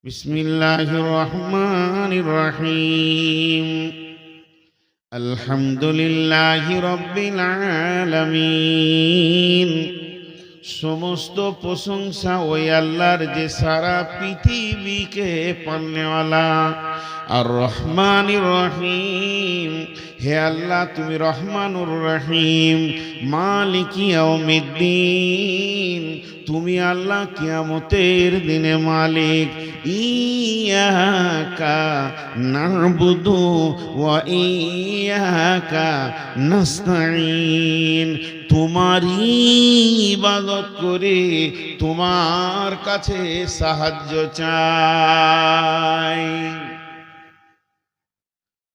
বিসমিল্লাহির রহমানির রহিম। আলহামদুলিল্লাহি রাব্বিল আলামিন। সমস্ত প্রশংসা ওই আল্লাহর যে সারা পৃথিবীকে পালনেওয়ালা। আর রহমানির রহিম, হে আল্লাহ তুমি রহমানুর রহিম। মালিক ইয়াউমিদ্দিন, তুমি আল্লাহ কিয়ামতের দিনে মালিক। ইয়াকা না'বুদু ওয়া ইয়াকা নাস্তাঈন, তোমারই ইবাদত করে তোমার কাছে সাহায্য চাই।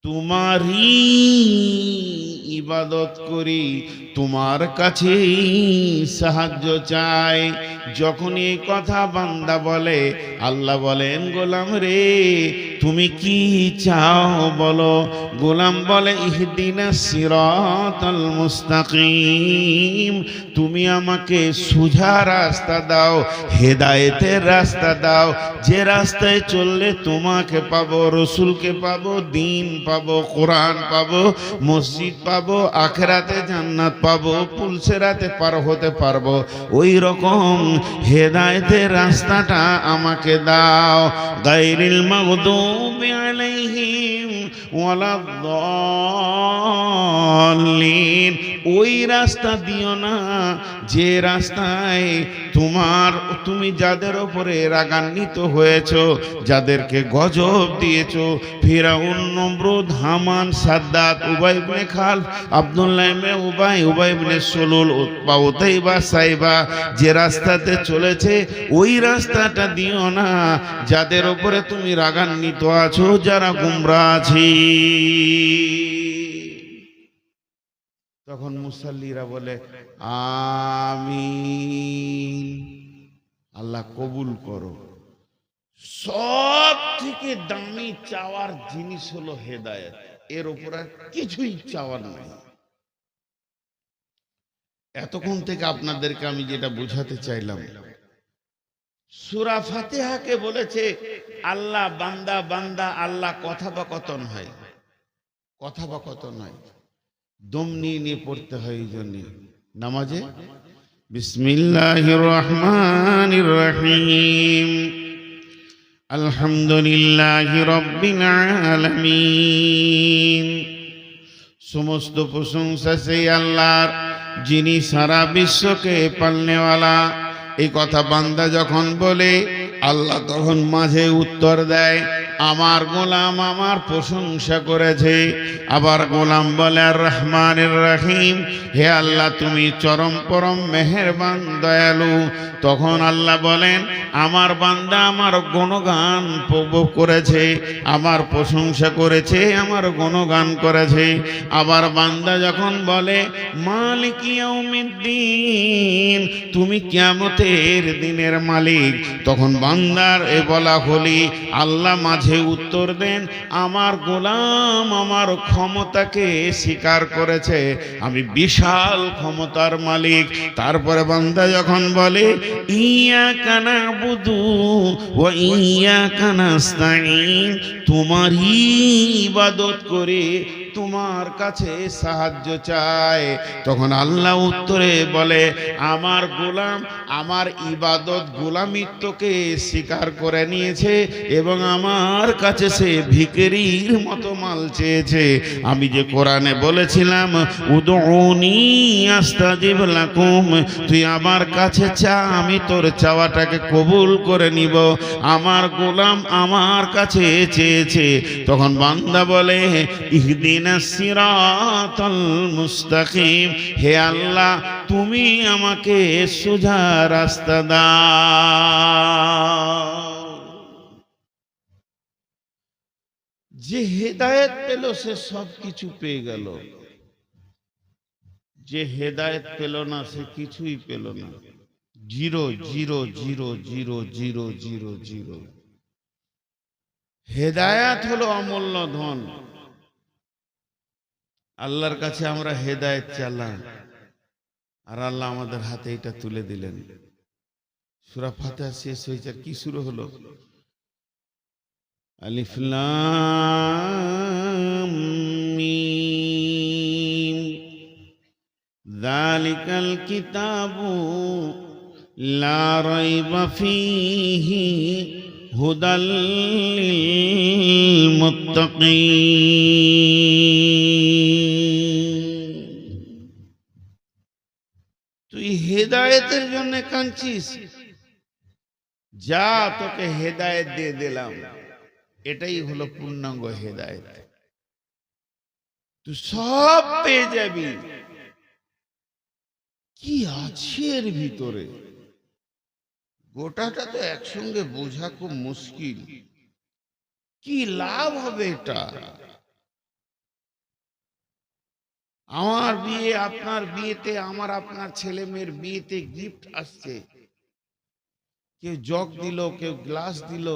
তোমারই ইবাদত করি, তোমার কাছে সাহায্য চাই। যখন এই কথা বান্দা বলে, আল্লাহ বলেন, গোলাম রে তুমি কি চাও বলো। গোলাম বলে, ইহদিনাস সিরাতাল মুস্তাকিম, তুমি আমাকে সোজা রাস্তা দাও, হেদায়েতের রাস্তা দাও, যে রাস্তায় চললে তোমাকে পাবো, রসুলকে পাবো, দিন পাবো, কোরআন পাবো, মসজিদ পাবো, আখিরাতে জান্নাত পাবো, পুলসেরাতে পার হতে পারবো। ওই রকম হেদায়েতের রাস্তাটা আমাকে দাও। গায়রিল মাগদুবি আলাইহিম ওয়ালাদ-দাল্লিন, ওই রাস্তা দিও না যে রাস্তায় তুমি যাদের ওপরে রাগান্বিত হয়েছো, যাদেরকে গজব দিয়েছো, ফিরাউন, নমরুদ, হামান, সাদ্দাত, উবাই ইবনে খালফ, আব্দুল্লাহ ইবনে উবাই, উবাই ইবনে সুলুল, উতবা, উতাইবা, সাইবা, যে রাস্তাতে চলেছে ওই রাস্তাটা দিও না যাদের ওপরে তুমি রাগান্বিত আছো, যারা গুমরা আছে। তখন মুসাল্লিরা বলে আমিন, আল্লাহ কবুল করো। সব থেকে দামি চাওয়ার জিনিস হলো হেদায়েত, এর উপর আর কিছুই চাওয়ার নাই। এতক্ষণ থেকে আপনাদেরকে আমি যেটা বোঝাতে চাইলাম, সূরা ফাতিহাকে বলেছে আল্লাহ বান্দা বান্দা, আল্লাহ কথোপকথন হয়, কথোপকথন হয়, দম নিয়ে নিয়ে পড়তে হয়। এই জন্য নামাজে বিসমিল্লাহির রহমানির রহিম, আলহামদুলিল্লাহি রাব্বিল আলামিন। সমস্ত প্রশংসা সেই আল্লাহর, যিনি সারা বিশ্বকে পালনেওয়ালা। এই কথা বান্দা যখন বলে, আল্লাহ তখন মাঝে উত্তর দেয়, আমার গোলাম আমার প্রশংসা করেছে। আবার গোলাম বলে, আর রহমানির রহিম, হে আল্লাহ তুমি চরম পরম মেহেরবান দয়ালু। তখন আল্লাহ বলেন, আমার বান্দা আমার গুণগান করেছে, আমার প্রশংসা করেছে, আমার গুণগান করেছে। আবার বান্দা যখন বলে, মালিক ইয়াউমিদ্দিন, তুমি কিয়ামতের দিনের মালিক, তখন বান্দার এ বলা হলি আল্লাহ মাঝে উত্তর দেন, আমার গোলাম আমার ক্ষমতাকে স্বীকার করেছে, আমি বিশাল ক্ষমতার মালিক। তারপরে বান্দা যখন বলে, ইয়াকা না'বুদু ওয়া ইয়াকা নাস্তাঈন, তোমারই ইবাদত করে তোমার কাছে সাহায্য চায়, তখন আল্লাহ উত্তরে বলে, আমার গোলাম আমার ইবাদত গোলামিত্বকে স্বীকার করে নিয়েছে এবং আমার কাছে সে ভিখারির মতো মাল চেয়েছে। আমি যে কোরআনে বলেছিলাম, উদউনি আস্তাজিব লাকুম, তুই আমার কাছে চা, আমি তোর চাওয়াটাকে কবুল করে নিব। আমার গোলাম আমার কাছে চেয়েছে। তখন বান্দা বলে, ইহদিনাস সিরাতাল মুস্তাকিম, হে আল্লাহ তুমি আমাকে সোজা রাস্তা দাও। যে হেদায়েত পেল সে সব কিছু পেয়ে গেল, যে হেদায়েত পেল না সে কিছুই পেল না। Zero zero zero zero zero zero zero. হেদায়েত হলো অমূল্য ধন। আল্লাহর কাছে আমরা হেদায়েত চাইলাম, আর আল্লাহ আমাদের হাতে এটা তুলে দিলেন। সূরা ফাতিহা শেষ হয়েছে, কি শুরু হলো? আলিফ লাম মিম যালিকাল কিতাবু লা রাইবা ফীহি হুদাল লিল মুত্তাকিন। তুই হেদায়েতের জন্য কাঁদছিস, যা তোকে হেদায়েত দিয়ে দিলাম, এটাই হলো পূর্ণাঙ্গ হেদায়েত। তুই সব পেয়ে যাবি। কি আছে এর ভিতরে গোটাটা তো একসঙ্গে বোঝা খুব মুশকিল। কি লাভ হবে এটা? আমার বিয়ে, আপনার বিয়েতে, আমার আপনার ছেলে মেয়ের বিয়েতে গিফট আসছে। কেউ জগ দিল, কেউ গ্লাস দিল,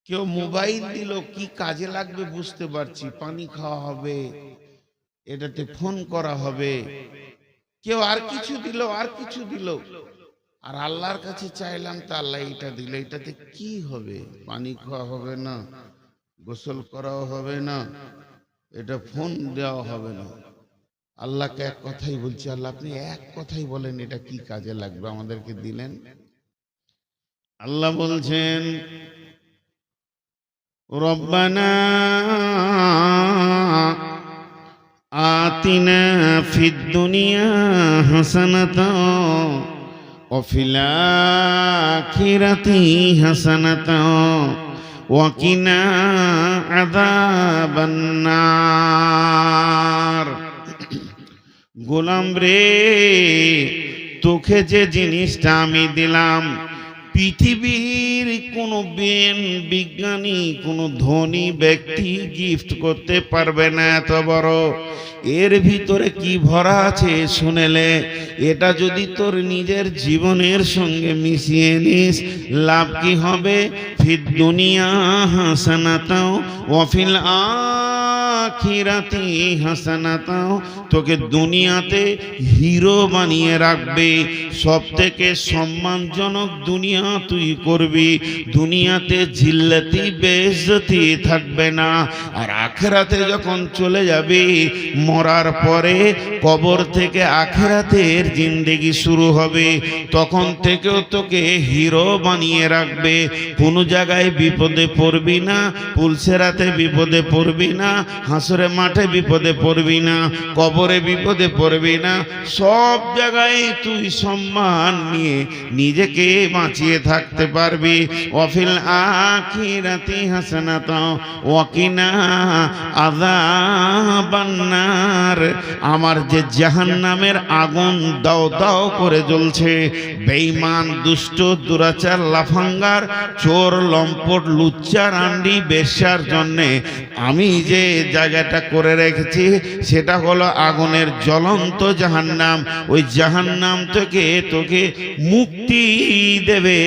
কেউ মোবাইল দিল। কি কাজে লাগবে বুঝতে পারছি। পানি খাওয়া হবে, এটাতে ফোন করা হবে। কেউ আর কিছু দিল, আর কিছু দিল। আর আল্লাহর কাছে চাইলাম তা আল্লাহ এটা দিল। এটাতে কি হবে? পানি খাওয়া হবে না, গোসল করাও হবে না, এটা ফোন দেওয়া হবে না। আল্লাহকে এক কথাই বলছি, আল্লাহ আপনি এক কথাই বলেন এটা কি কাজে লাগবে, আমাদেরকে দিলেন। আল্লাহ বলছেন, রব্বানা আতিনা ফিদ দুনিয়া হাসানাতাও ওয়া ফিল আখিরাতি হাসানাতাও ওয়া কিনা আযাবান নার। গোলাম রে, তোকে যে জিনিসটা আমি দিলাম, পৃথিবীর কোনো বিজ্ঞানী, কোনো ধনী ব্যক্তি গিফট করতে পারবে না এত বড়। এর ভিতরে কি ভরা আছে শুনেলে, এটা যদি তোর নিজের জীবনের সঙ্গে মিশিয়ে নিস, লাভ কি হবে? ফিদ দুনিয়া হাসানাতাও ওয়া ফিল আখিরাতি হাসানাতাও। তোকে দুনিয়াতে হিরো বানিয়ে রাখবে, সব থেকে সম্মানজনক দুনিয়া তুই করবি। দুনিয়াতে জিল্লতি বেইজ্জতি থাকবে না। আর আখিরাতে যখন চলে যাবি, মরার পরে কবর থেকে আখিরাতের জিন্দেগি শুরু হবে। তখন থেকেও তোকে হিরো বানিয়ে রাখবে। কোনো জায়গায় বিপদে পড়বি না, পুলসেরাতে বিপদে পড়বি না, হাসরে মাঠে বিপদে পড়বি না, কবরে বিপদে পড়বি না। সব জায়গায় তুই সম্মান নিয়ে নিজেকে বাঁচিয়ে থাকতে পারবি। ওয়াফিল আখিরাতি হাসানাতাও ওয়া কিনা আযাবান নার। আমার যে জাহান্নামের আগুন দাও দাও করে জ্বলছে, বেঈমান, দুষ্ট, দুরাচার, লাফাঙ্গার, চোর, লম্পট, লুচ্চা, রান্ডি, বেশ্যার জন্যে আমি যে জায়গাটা করে রেখেছি সেটা হলো আগুনের জ্বলন্ত জাহান্নাম। ওই জাহান্নাম থেকে তোকে মুক্তি দেবে,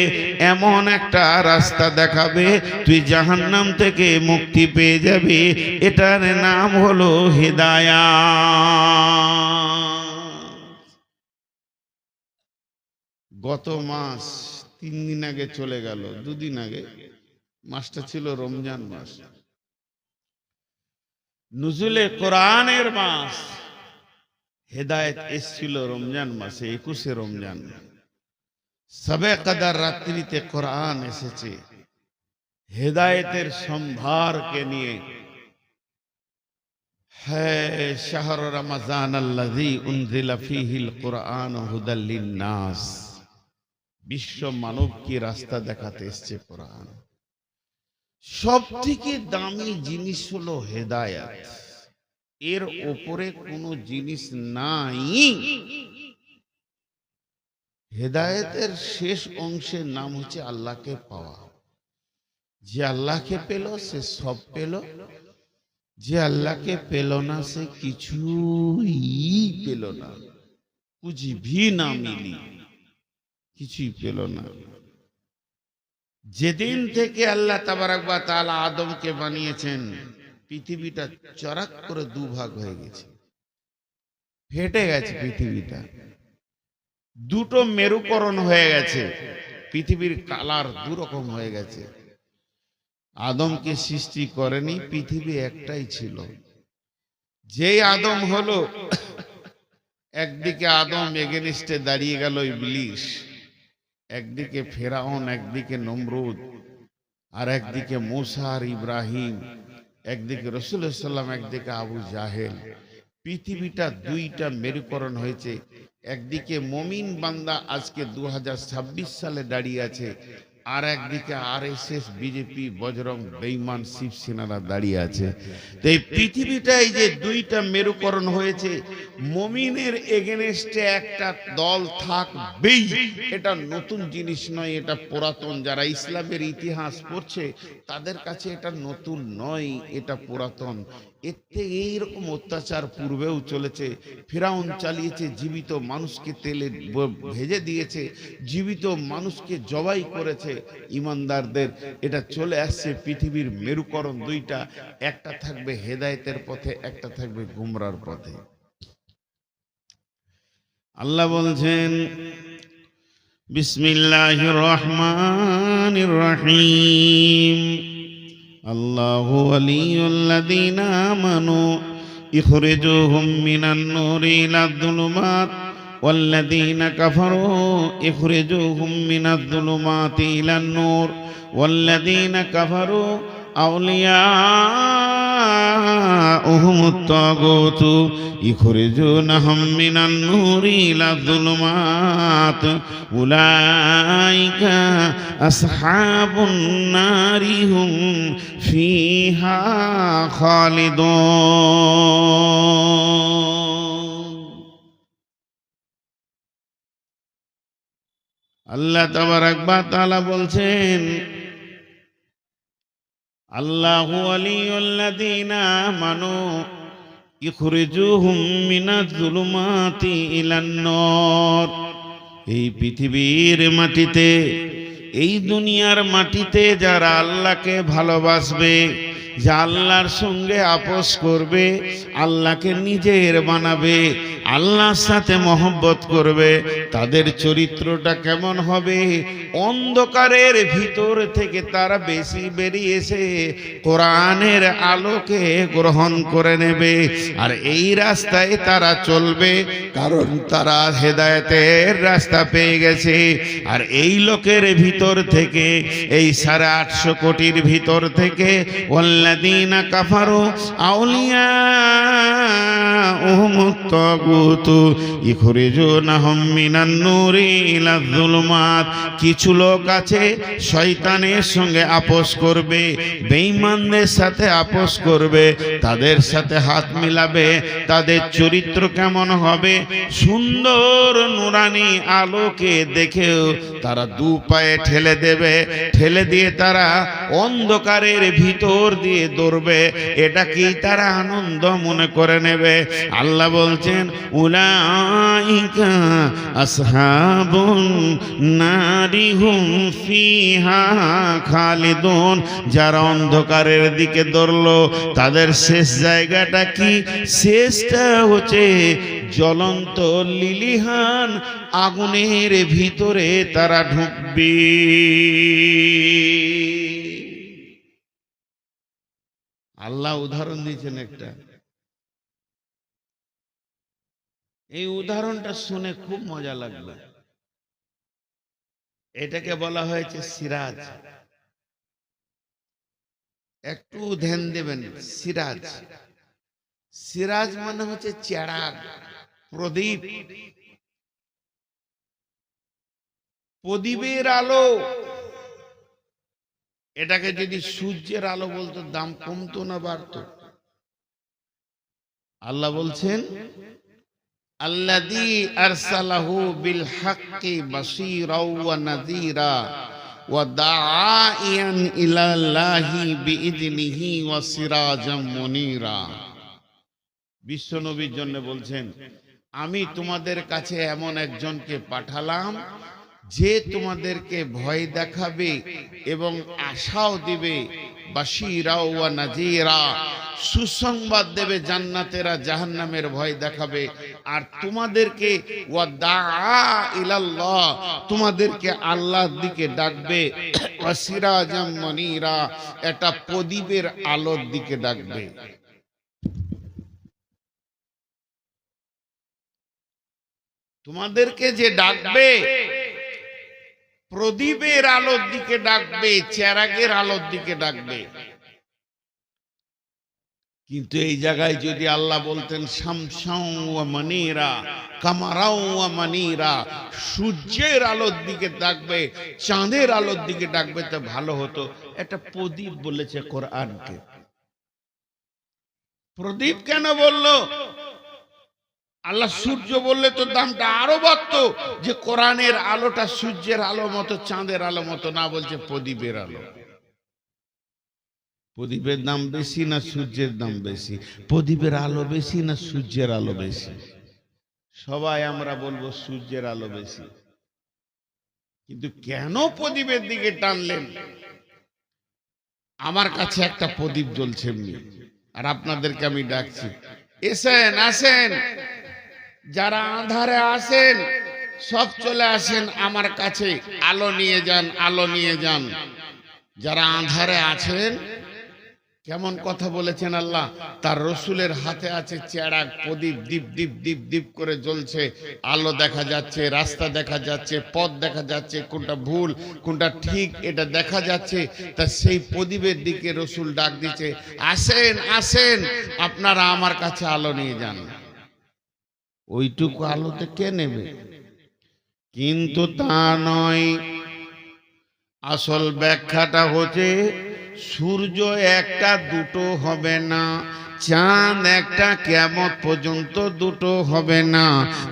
এমন একটা রাস্তা দেখাবে, তুই জাহান্নাম থেকে মুক্তি পেয়ে যাবি। এটার নাম হলো হিদায়াত। গত মাস 3 দিন আগে চলে গেল, 2 দিন আগে, মাসটা ছিল রমজান মাস, নুজুলে কোরআনের মাস। হেদায়েত এসেছিল রমজান মাসে, 21শে রমজান। সবে কদর রাত্রিতে কোরআন এসেছে হেদায়েতের সম্ভারকে নিয়ে। হ্যাঁ, শাহর রমজান আল্লাযী উনজিলা ফীহিল কুরআন হুদাল লিন-নাস। বিশ্ব মানব কি রাস্তা দেখাতে এসেছে কোরআন। সবথেকে দামি জিনিস হলো হেদায়েত। এর উপরে কোনো জিনিস নাই। হেদায়েতের শেষ অংশের নাম হচ্ছে আল্লাহকে পাওয়া। যে আল্লাহকে পেল সে সব পেল, যে আল্লাহকে পেল না সে কিছুই পেল না। কুছ ভি না মিলি, কিছুই পেল না। যেদিন থেকে আল্লাহ তাবারাক ওয়া তাআলা আদমকে বানিয়েছেন, পৃথিবীটা চরাক করে দুভাগ হয়ে গেছে, ফেটে গেছে পৃথিবীটা। দুটো মেরুকরণ হয়ে গেছে, পৃথিবীর কালার দুরকম হয়ে গেছে। আদমকে সৃষ্টি করেনি, পৃথিবী একটাই ছিল। যেই আদম হলো, একদিকে আদম এগেনিস্টে দাঁড়িয়ে গেল ইবলিস, একদিকে ফেরাউন, একদিকে নমরুদ, আর একদিকে মুসা আর ইব্রাহিম, একদিকে রাসূলুল্লাহ সাল্লাল্লাহু আলাইহি ওয়াসাল্লাম, একদিকে আবু জাহেল। পৃথিবীটা দুইটা মেরুকরণ হয়েছে। একদিকে মুমিন বান্দা আজকে 2026 সালে দাঁড়িয়ে আছে, আর একদিকে আরএসএস, বিজেপি, বজরং, বেঈমান, শিবসেনারা দাঁড়িয়ে আছে। তো এই পৃথিবীটাই যে দুইটা মেরুকরণ হয়েছে, মুমিনের এগেনস্টে একটা দল থাকবেই। এটা নতুন জিনিস নয়, এটা পুরাতন। যারা ইসলামের ইতিহাস পড়ছে তাদের কাছে এটা নতুন নয়, এটা পুরাতন। এতে এইরকম অত্যাচার পূর্বেও চলেছে। ফিরাউন চালিয়েছে, জীবিত মানুষকে তেলে ভেজে দিয়েছে, জীবিত মানুষকে জবাই করেছে ইমানদারদের। এটা চলে আসছে। পৃথিবীর মেরুকরণ দুইটা, একটা থাকবে হেদায়েতের পথে, একটা থাকবে গুমরার পথে। আল্লাহ বলছেন, বিসমিল্লাহির রহমানির রহিম, আল্লাহু ওয়ালিয়ুল্লাযীনা আমানু ইখরিজুহুম মিনান নূরি ইলায যুলুমাত ওয়াল্লাযীনা কাফারু ইখরিজুহুম মিনায যুলুমাতি ইলান নূর ওয়াল্লাযীনা কাফারু আউলিয়াউহুমুত তাগুতু ইখরিজুনাহুম মিনান নূরি ইলায যুলুমাত উলাইকা আসহাবুন নারি হুম ফিহা খালিদুন। আল্লাহ তাবারাক ওয়া তাআলা বলছেন, আল্লাহু ওয়ালিয়ুল্লাযীনা আমানু ইখরিজুহুম মিনাজ যুলুমাতি ইলান নূর। এই পৃথিবীর মাটিতে, এই দুনিয়ার মাটিতে যারা আল্লাহকে ভালোবাসবে, যা আল্লাহর সঙ্গে আপোস করবে, আল্লাহকে নিজের বানাবে, আল্লাহর সাথে মহব্বত করবে, তাদের চরিত্রটা কেমন হবে? অন্ধকারের ভিতর থেকে তারা বেশি বেরিয়ে এসে কোরআনের আলোকে গ্রহণ করে নেবে, আর এই রাস্তায় তারা চলবে, কারণ তারা হেদায়েতের রাস্তা পেয়ে গেছে। আর এই লোকের ভিতর থেকে, এই 850 কোটির ভিতর থেকে, ওয়াল্লাযীনা কাফারু আউলিয়াউহুমুত তাগুতু ইখরিজুনাহুম মিনান নূরি ইলায যুলুমাত। কিছু লোক আছে শয়তানের সঙ্গে আপোস করবে, বেঈমানদের সাথে আপোস করবে, তাদের সাথে হাত মিলাবে। তাদের চরিত্র কেমন হবে? সুন্দর নুরানি আলোকে দেখেও তারা দু পায়ে ঠেলে দেবে, ঠেলে দিয়ে তারা অন্ধকারের ভিতর দিয়ে দৌড়বে। এটাকেই তারা আনন্দ মনে করে নেবে। আল্লাহ বলছেন, উলাইকা আসহাবুন নারি হুম ফিহা খালিদুন। যারা অন্ধকারের দিকে দৌড়লো, তাদের শেষ জায়গাটা কি? শেষটা হচ্ছে জ্বলন্ত লিলিহান আগুনের ভিতরে তারা ঢুকবে। আল্লাহ উদাহরণ দিয়েছেন একটা। এই উদাহরণটা শুনে খুব মজা লাগলো। এটাকে বলা হয়েছে সিরাজ। একটু ধ্যান দেবেন। সিরাজ, সিরাজ মানে হচ্ছে চেরাগ, প্রদীপ, প্রদীপের আলো। এটাকে যদি সূর্যের আলো বলতো, দাম কমতো না বাড়তো? আল্লাহ বলছেন, আল্লাযী আরসালাহু বিল হাক্কি বাশীরাও ওয়া নাযীরা ওয়া দাঈয়ান ইলাল্লাহি বিইযনিহি ওয়া সিরাজাম মুনীরা। বিশ্বনবীর জন্য বলছেন, আমি তোমাদের কাছে এমন একজনকে পাঠালাম যে তোমাদেরকে ভয় দেখাবে এবং আশাও দিবে। বাশীরা ওয়া নাযীরা, সুসংবাদ দেবে, জান্নাতেরা জাহান্নামের ভয় দেখাবে। আর তোমাদেরকে ওয়াদাআ ইলাল্লাহ, তোমাদেরকে আল্লাহর দিকে ডাকবে, ওয়াসিরাজাম মুনীরা, এটা প্রদীপের আলোর দিকে ডাকবে। তোমাদেরকে যে ডাকবে প্রদীপের আলোর দিকে ডাকবে, চেরাগের আলোর দিকে ডাকবে। কিন্তু এই জায়গায় যদি আল্লাহ বলতেন শামসাও ওয়া মুনীরা, কামারাও ওয়া মুনীরা, সূর্যের আলোর দিকে ডাকবে, চাঁদের আলোর দিকে ডাকবে, তো ভালো হতো। এটা প্রদীপ বলেছে কোরআনকে। প্রদীপ কেন বললো? আল্লাহ সূর্য বললে তো দামটা আরো বাড়তো, যে কোরআনের আলোটা সূর্যের আলো মতো, চাঁদের আলো মতো না, বলছে প্রদীপের আলো। প্রদীপের দাম বেশি না সূর্যের দাম বেশি? প্রদীপের আলো বেশি না সূর্যের আলো বেশি? সবাই আমরা বলবো সূর্যের আলো বেশি। কিন্তু কেন প্রদীপের দিকে টানলেন? আমার কাছে একটা প্রদীপ জ্বলছে এমনি, আর আপনাদেরকে আমি ডাকছি, এসেন, আসেন, যারা আঁধারে আসেন সব চলে আসেন আমার কাছে, আলো নিয়ে যান, আলো নিয়ে যান। যারা আঁধারে আছেন, কেমন কথা বলেছেন আল্লাহ, তার রসুলের হাতে আছে চেরাগ, প্রদীপ, দীপ দীপ দীপ দীপ করে জ্বলছে, আলো দেখা যাচ্ছে, রাস্তা দেখা যাচ্ছে, পথ দেখা যাচ্ছে, কোনটা ভুল কোনটা ঠিক এটা দেখা যাচ্ছে। তা সেই প্রদীপের দিকে রসুল ডাক দিচ্ছে, আসেন, আসেন, আপনারা আমার কাছে আলো নিয়ে যান। ওইটুকু আলোতে কে নেবে? কিন্তু তা নয়। আসল ব্যাখ্যাটা হচ্ছে সূর্য একটা দুটো হবে না, চাঁদ একটা, কিয়ামত পর্যন্ত দুটো হবে না।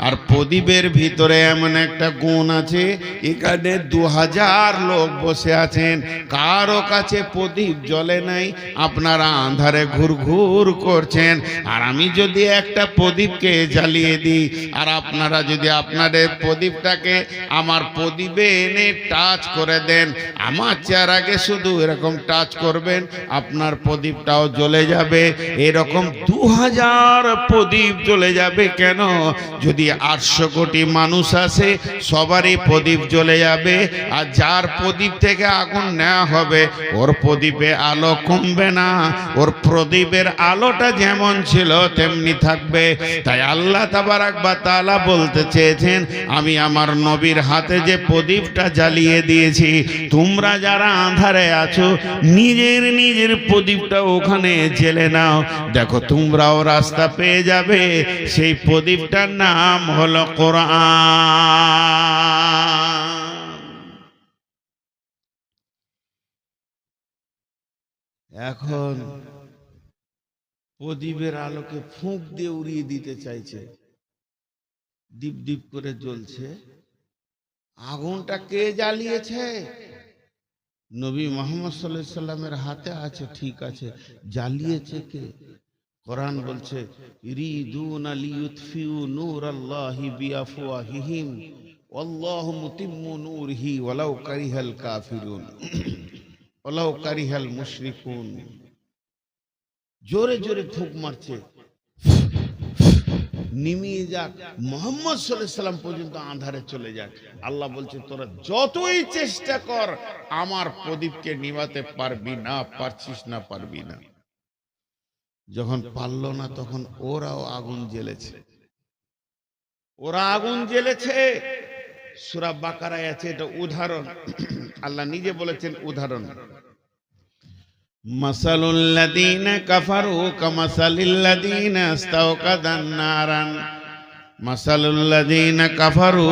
আর প্রদীপের ভিতরে এমন একটা গুণ আছে, এখানে 2000 লোক বসে আছেন, কারো কাছে প্রদীপ জ্বলে নাই, আপনারা আন্ধারে ঘুরঘুর করছেন। আর আমি যদি একটা প্রদীপকে জ্বালিয়ে দিই, আর আপনারা যদি আপনাদের প্রদীপটাকে আমার প্রদীপে এনে টাচ করে দেন, আমার চেহারাকে শুধু এরকম টাচ করবেন, আপনার প্রদীপটাও জ্বলে যাবে। এরকম 2000 প্রদীপ জ্বলে যাবে। কেন? যদি 800 কোটি মানুষ আসে, সবারই প্রদীপ জ্বলে যাবে। আর যার প্রদীপ থেকে আগুন নেওয়া হবে, ওর প্রদীপে আলো কমবে না, ওর প্রদীপের আলোটা যেমন ছিল তেমনি থাকবে। তাই আল্লাহ তাবারাক ওয়া তাআলা বলতে চেয়েছেন, আমি আমার নবীর হাতে যে প্রদীপটা জ্বালিয়ে দিয়েছি, তোমরা যারা আঁধারে আছো, নিজের নিজের প্রদীপটা ওখানে জ্বেলে নাও, দেখো তোমরাও রাস্তা পেয়ে যাবে। সেই প্রদীপটার নাম হলো কোরআন। এখন প্রদীপের আলোকে ফুঁক দিয়ে উড়িয়ে দিতে চাইছে, দীপ দীপ করে জ্বলছে। আগুনটা কে জ্বালিয়েছে? নবী মুহাম্মদ সাল্লাল্লাহু আলাইহি সাল্লামের হাতে আছে, ঠিক আছে, জ্বালিয়েছে কে? কোরআন বলছে, ইরিদুনা লিইউতফিউ নূরাল্লাহি বিআফওয়াহিহিম ওয়াল্লাহু মুতিম্মু নূরিহি ওয়ালাউ কারিহাল কাফিরুন ওয়ালাউ কারিহাল মুশরিকুন। জোরে জোরে ফুঁক মারছে, নিমিয়ে যাক, মুহাম্মদ সাল্লাল্লাহু আলাইহি সাল্লাম পর্যন্ত আঁধারে চলে যাক। আল্লাহ বলছে, তোরা যতই চেষ্টা কর আমার প্রদীপকে নিভাতে পারবি না, পারছিস না, পারবি না। যখন পারল না, তখন ওরাও আগুন জ্বেলেছে, ওরা আগুন জ্বেলেছে। সূরা বাকারায় আছে এটা উদাহরণ, আল্লাহ নিজে বলেছেন উদাহরণ, মাসালুল লাযীনা কাফারু কামাসালিল লাযীনা ইস্তাওকাদান নারান, মাসালুল লাযীনা কাফারু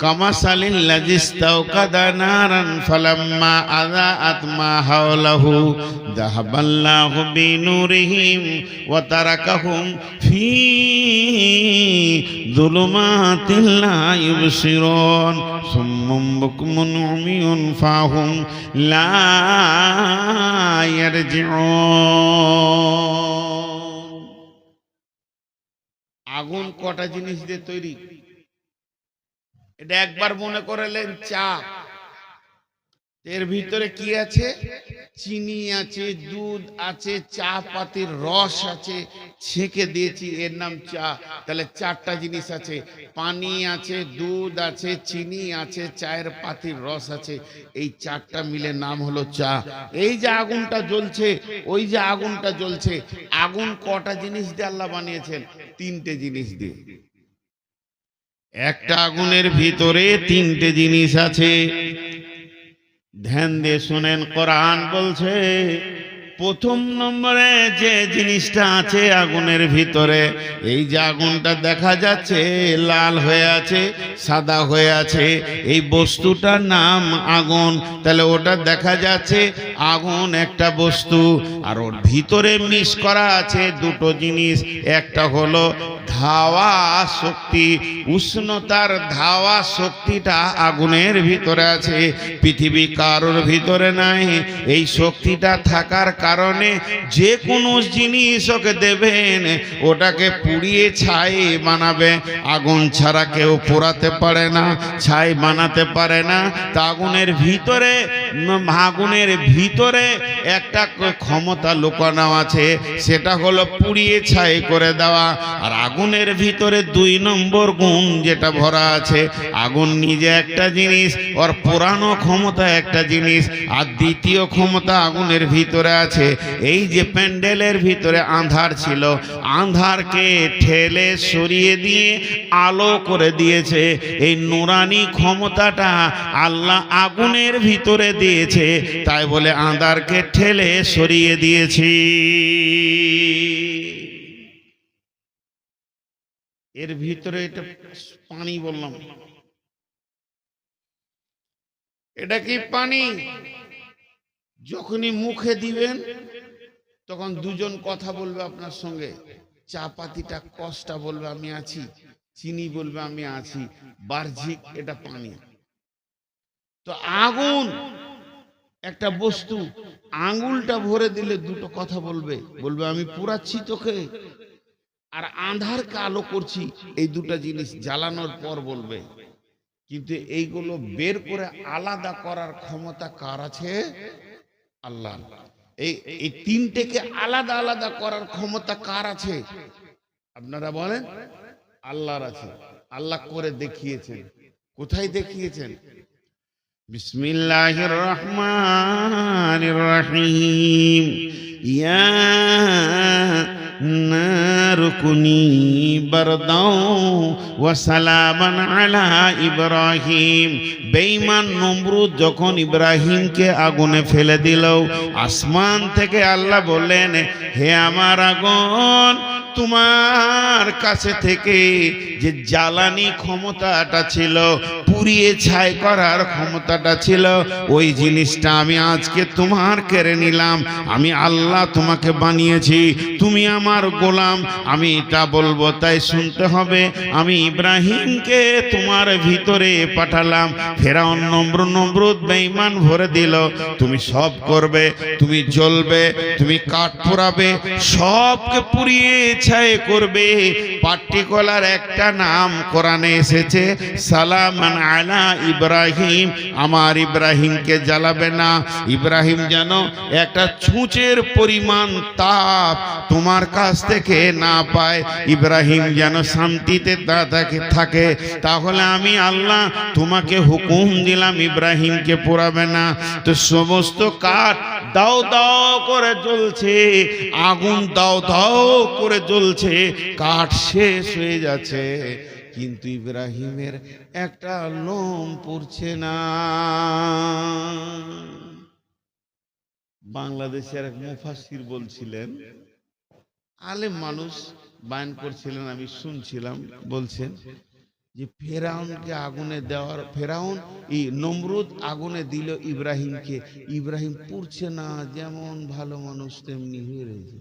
কামাসালিল লাযী ইস্তাওকাদা নারান ফালাম্মা আযাআত মা হাওলাহু যাহাবাল্লাহু বিনূরিহিম ওয়া তারাকাহুম ফী যুলুমাতিল লা ইউবসিরুন সুম্মুম বুকমুন উমিয়ুন ফাহুম লা ইয়ারজিউন। আগুন কটা জিনিস দিয়ে তৈরি? এটা একবার মনে করলেন চা, এর ভিতরে কি আছে? চিনি আছে, দুধ আছে, চা পাতির রস আছে, ছেঁকে দিয়েছি, এর নাম চা। তাহলে চারটা জিনিস আছে, পানি আছে, দুধ আছে, চিনি আছে, চায়ের পাতির রস আছে, এই চারটা মিলে নাম হলো চা। এই যে আগুনটা জ্বলছে, ওই যে আগুনটা জ্বলছে, আগুন কটা জিনিস দিয়ে আল্লাহ বানিয়েছেন? তিনটে জিনিস দিয়ে। একটা আগুনের ভিতরে তিনটে জিনিস আছে। ধ্যান দিয়ে শুনেন, কোরআন বলছে প্রথম নম্বরে যে জিনিসটা আছে আগুনের ভিতরে, এই যে আগুনটা দেখা যাচ্ছে লাল হয়ে আছে, সাদা হয়ে আছে, এই বস্তুটার নাম আগুন। তাহলে ওটা দেখা যাচ্ছে আগুন একটা বস্তু, আর ওর ভিতরে মিশ করা আছে দুটো জিনিস। একটা হলো ধাওয়া শক্তি, উষ্ণতার ধাওয়া শক্তিটা আগুনের ভিতরে আছে, পৃথিবী কারোর ভিতরে নাই। এই শক্তিটা থাকার কারণে যে কোনো জিনিস ওকে দেবেন, ওটাকে পুড়িয়ে ছাই বানাবে। আগুন ছাড়া কেউ পোড়াতে পারে না, ছাই বানাতে পারে না। তা আগুনের ভিতরে একটা ক্ষমতা লুকানো আছে, সেটা হলো পুড়িয়ে ছাই করে দেওয়া। আর আগুনের ভিতরে 2 নম্বর গুণ যেটা ভরা আছে, আগুন নিজে একটা জিনিস, ওর পোড়ানো ক্ষমতা একটা জিনিস, আর দ্বিতীয় ক্ষমতা আগুনের ভিতরে আছে। এই যে প্যান্ডেলের ভিতরে আঁধার ছিল, আঁধারকে ঠেলে সরিয়ে দিয়ে আলো করে দিয়েছে। এই নুরানি ক্ষমতাটা আল্লাহ আগুনের ভিতরে দিয়েছে, তাই বলে আঁধারকে ঠেলে সরিয়ে দিয়েছি। এর ভিতরে এটা পানি বললাম, এটা কি পানি? যখনই মুখে দিবেন তখন দুজন কথা বলবে আপনার সঙ্গে। চা পাতিটা কষ্টা বলবে আমি আছি, চিনি বলবে আমি আছি, বাহ্যিক এটা পানি। তো আগুন একটা বস্তু, আঙ্গুলটা ভরে দিলে দুটো কথা বলবে, বলবে আমি পুরাচ্ছি তোকে, আর আঁধারকে আলো করছি। এই দুটো জিনিস জ্বালানোর পর বলবে। কিন্তু এইগুলো বের করে আলাদা করার ক্ষমতা কার আছে? আল্লাহ। এই তিনটেকে আলাদা আলাদা করার ক্ষমতা কার আছে? আপনারা বলেন। আল্লাহর আছে। আল্লাহ করে দেখিয়েছেন। কোথায় দেখিয়েছেন? বিসমিল্লাহির রহমানির রহিম। ইয়া নারু কুনি বারদাও ওয়া সালামান আলা ইব্রাহিম। বেঈমান নমরুদ যখন ইব্রাহিমকে আগুনে ফেলে দিল, আসমান থেকে আল্লাহ বললেন, হে আমার আগুন, তোমার কাছে থেকে যে জ্বালানি ক্ষমতাটা ছিল, পুড়িয়ে ছাই করার ক্ষমতাটা ছিল, ওই জিনিসটা আমি আজকে তোমার কেড়ে নিলাম। আমি আল্লাহ তোমাকে বানিয়েছি, তুমি আমার গোলাম, আমি এটা বলবো তাই শুনতে হবে। আমি ইব্রাহিমকে তোমার ভিতরে পাঠালাম। ফেরাউন নমরুদ বেঈমান ভরে দিল, তুমি সব করবে, তুমি জ্বলবে, তুমি কাঠ পোড়াবে, সবকে পুড়িয়ে ছাই করবে। পার্টিকুলার একটা নাম কোরআনে এসেছে, সালামান আলা ইব্রাহিম। আমার ইব্রাহিমকে জ্বালাবে না। ইব্রাহিম যেন একটা ছুঁচের পরিমাণ তাপ তোমার কাছ থেকে না পায়, ইব্রাহিম যেন শান্তিতে থাকে। তাহলে আমি আল্লাহ তোমাকে হুকুম দিলাম ইব্রাহিমকে পোড়াবে না। তো সমস্ত কাঠ দাও দাও করে জ্বলছে, আগুন দাও দাও করে জ্বলছে, কাঠ শেষ হয়ে যাচ্ছে, কিন্তু ইব্রাহিমের একটা লোম পড়ছে না। বাংলাদেশের এক মুফাসসির বলছিলেন, আলেম মানুষ বায়ান করছিলেন, আমি শুনছিলাম, বলছেন যে ফেরাউনকে আগুনে দেওয়ার, ফেরাউন এই নমরুদ আগুনে দিল ইব্রাহিমকে, ইব্রাহিম পুড়ছে না, যেমন ভালো মানুষ তেমনি হয়ে রয়েছে।